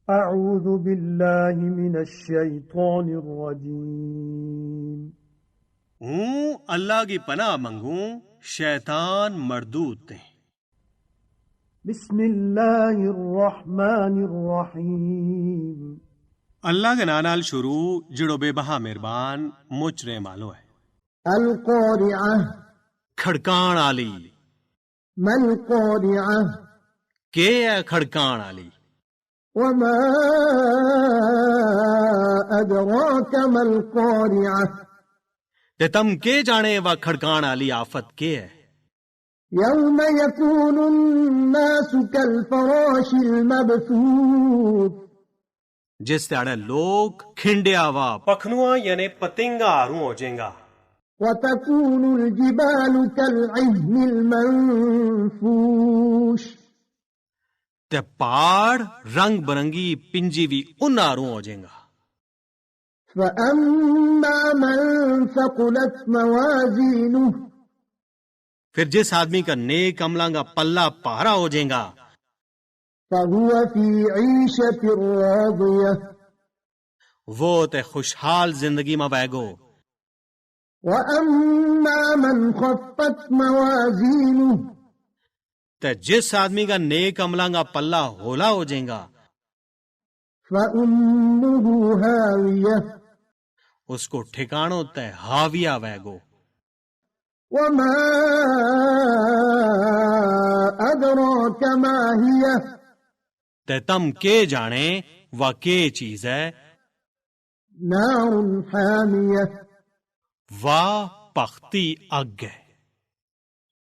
اعوذ باللہ من الشیطان الرجیم. ہوں اللہ کی پناہ منگوں شیطان مردود تے. بسم اللہ الرحمن الرحیم. اللہ کے نام نال شروع جڑو بے بہا مہربان مچرے مالو ہے. القارعہ کھڑکان آلی. ما القارعہ کے ہے کھڑکان آلی؟ وما ادراک ما القارعہ تے تم کے جانے وا کھڑکان آلی آفت کے ہے؟ یوم یکون الناس کالفراش المبثوث جس تیاڑے لوگ کھنڈیا وا پکھنواں یعنی پتنگا آروں ہو جائیں گا. وتكون الجبال كالعهن المنفوش تے پہاڑ رنگ برنگی پنجی بھی ان آروں ہو جائیں گا. فأما من ثقلت موازينه پھر جس آدمی کا نیک عملاں کا پلہ پہرا ہو جائیں گا فهو في عيشة راضية وہ تے خوشحال زندگی میں بہ گو. وأما من خفت موازينه تے جس آدمی کا نیک عملاں کا پلہ ہولا ہو جائیں گا فأمه هاوية اس کو ٹھکانوں تے ہاویہ بہ گو. وما أدراك ما هي تے تم کے جانے وہ کے چیز ہے؟ نار حامية واہ پختی اگ ہے.